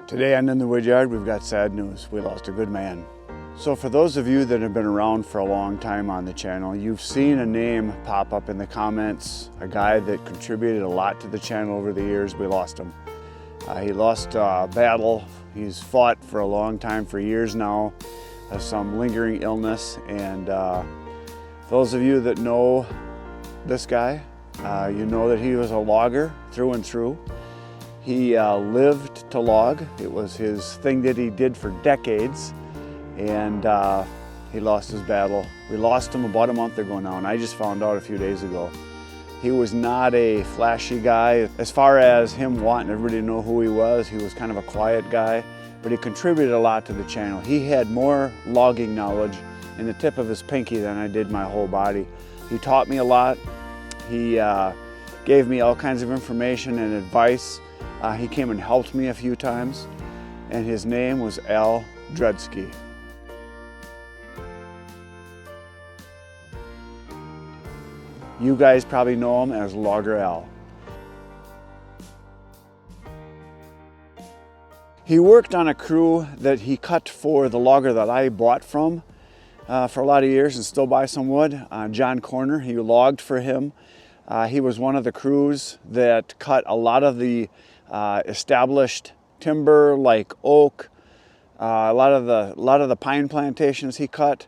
Today on In the Woodyard, we've got sad news. We lost a good man. So for those of you that have been around for a long time on the channel, you've seen a name pop up in the comments, a guy that contributed a lot to the channel over the years. We lost him. He lost a battle. He's fought for a long time, for years now, has some lingering illness. And those of you that know this guy, you know that he was a logger through and through. He lived to log. It was his thing that he did for decades, and he lost his battle. We lost him about a month ago now, and I just found out a few days ago. He was not a flashy guy. As far as him wanting everybody to know who he was kind of a quiet guy, but he contributed a lot to the channel. He had more logging knowledge in the tip of his pinky than I did my whole body. He taught me a lot. He gave me all kinds of information and advice. He came and helped me a few times, and his name was Al Drudsky. You guys probably know him as Logger Al. He worked on a crew that he cut for the logger that I bought from for a lot of years and still buy some wood, John Corner. He logged for him. He was one of the crews that cut a lot of the established timber like oak, a lot of the pine plantations he cut.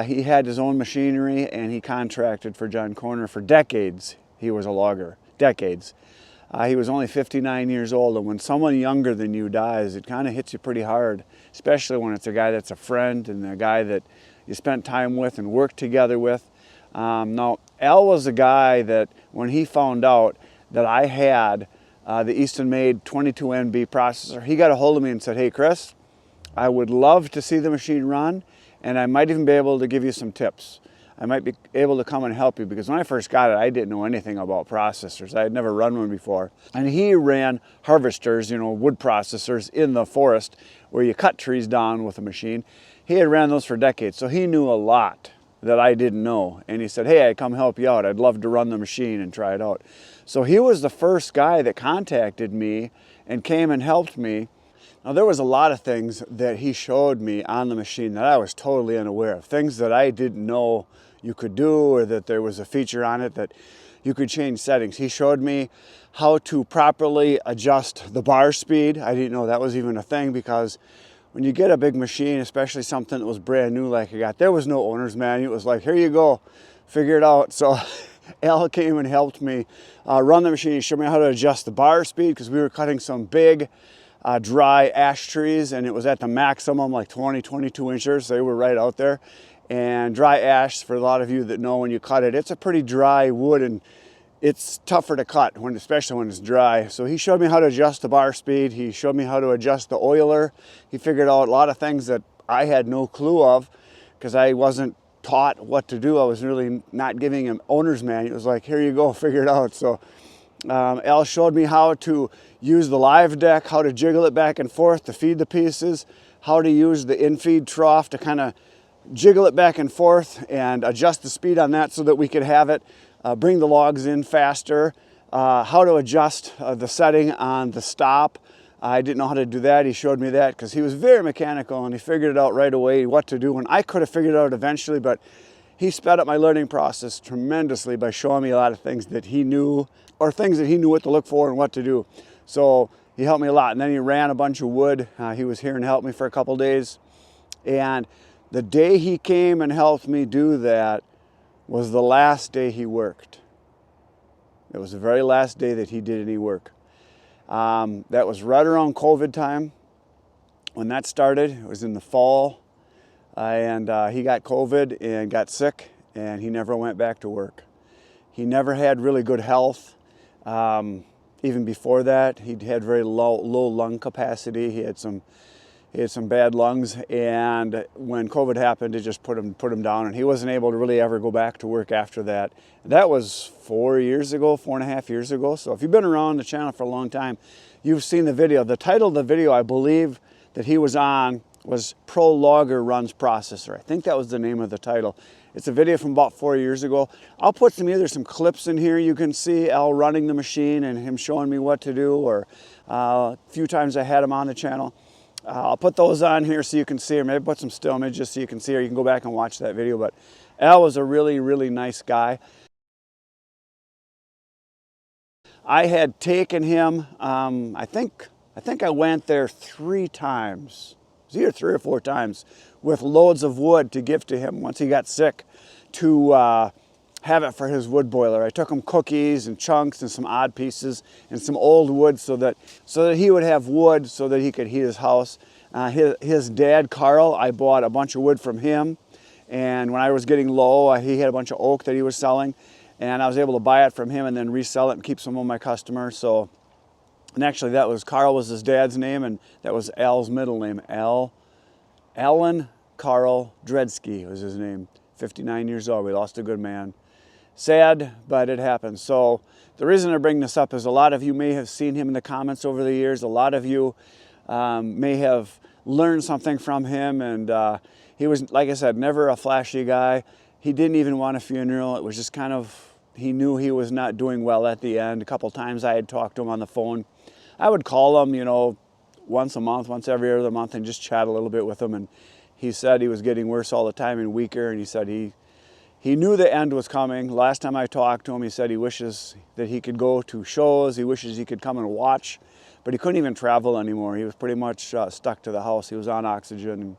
He had his own machinery, and he contracted for John Corner for decades. He was a logger, decades. He was only 59 years old, and when someone younger than you dies, it kind of hits you pretty hard, especially when it's a guy that's a friend and a guy that you spent time with and worked together with. Now, Al was a guy that when he found out that I had the Easton-made 22NB processor, he got a hold of me and said, "Hey Chris, I would love to see the machine run, and I might even be able to give you some tips. I might be able to come and help you," because when I first got it, I didn't know anything about processors. I had never run one before. And he ran harvesters, you know, wood processors in the forest where you cut trees down with a machine. He had ran those for decades, so he knew a lot that I didn't know. And he said, "Hey, I'd come help you out. I'd love to run the machine and try it out." So he was the first guy that contacted me and came and helped me. Now, there was a lot of things that he showed me on the machine that I was totally unaware of, things that I didn't know you could do, or that there was a feature on it that you could change settings. He showed me how to properly adjust the bar speed. I didn't know that was even a thing, because when you get a big machine, especially something that was brand new like I got, there was no owner's manual. It was like, here you go, figure it out. So Al came and helped me run the machine. He showed me how to adjust the bar speed, because we were cutting some big dry ash trees, and it was at the maximum, like 20, 22 inches. They were right out there. And dry ash, for a lot of you that know, when you cut it, it's a pretty dry wood, and it's tougher to cut, especially when it's dry. So he showed me how to adjust the bar speed. He showed me how to adjust the oiler. He figured out a lot of things that I had no clue of, because I wasn't taught what to do. I was really not giving him owner's manual. It was like, here you go, figure it out. So Al showed me how to use the live deck, how to jiggle it back and forth to feed the pieces, how to use the infeed trough to kind of jiggle it back and forth and adjust the speed on that so that we could have it bring the logs in faster, how to adjust the setting on the stop. I didn't know how to do that. He showed me that, because he was very mechanical, and he figured it out right away what to do. And I could have figured it out eventually, but he sped up my learning process tremendously by showing me a lot of things that he knew, or things that he knew what to look for and what to do. So he helped me a lot. And then he ran a bunch of wood. He was here and helped me for a couple days. And the day he came and helped me do that was the last day he worked. It was the very last day that he did any work. That was right around COVID time when that started. It was in the fall, and he got COVID and got sick, and he never went back to work. He never had really good health. Even before that, he had very low lung capacity. He had some bad lungs, and when COVID happened, it just put him down, and he wasn't able to really ever go back to work after that. That was 4 years ago, 4.5 years ago. So if you've been around the channel for a long time, you've seen the video. The title of the video, I believe, that he was on was Pro Logger Runs Processor. I think that was the name of the title. It's a video from about 4 years ago. I'll put either some clips in here you can see Al running the machine and him showing me what to do, or a few times I had him on the channel. I'll put those on here so you can see, or maybe put some still images so you can see, or you can go back and watch that video. But Al was a really, really nice guy. I had taken him, I think I went there 3 times. It was either 3 or 4 times with loads of wood to give to him once he got sick, to have it for his wood boiler. I took him cookies and chunks and some odd pieces and some old wood so that he would have wood so that he could heat his house. His dad, Carl, I bought a bunch of wood from him, and when I was getting low, he had a bunch of oak that he was selling, and I was able to buy it from him and then resell it and keep some of my customers. So, and actually Carl was his dad's name, and that was Al's middle name. Alan Carl Dredsky was his name. 59 years old. We lost a good man. Sad, but it happened. So the reason I bring this up is a lot of you may have seen him in the comments over the years. A lot of you may have learned something from him, and he was, like I said, never a flashy guy. He didn't even want a funeral. It was just kind of, he knew he was not doing well at the end. A couple times I had talked to him on the phone. I would call him, you know, once a month, once every other month, and just chat a little bit with him. And he said he was getting worse all the time and weaker, and he said he knew the end was coming. Last time I talked to him, he said he wishes that he could go to shows, he wishes he could come and watch, but he couldn't even travel anymore. He was pretty much stuck to the house. He was on oxygen.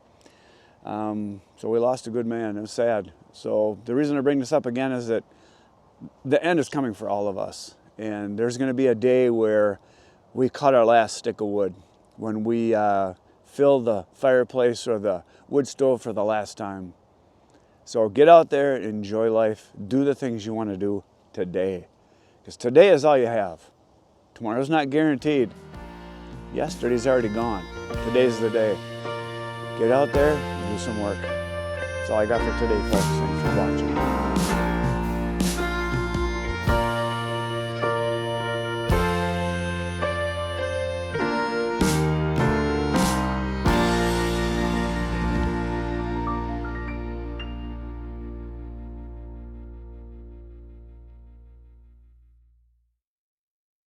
So we lost a good man. It was sad. So the reason I bring this up again is that the end is coming for all of us. And there's going to be a day where we cut our last stick of wood, when we fill the fireplace or the wood stove for the last time. So get out there, enjoy life, do the things you want to do today. Because today is all you have. Tomorrow's not guaranteed. Yesterday's already gone. Today's the day. Get out there and do some work. That's all I got for today, folks. Thanks for watching.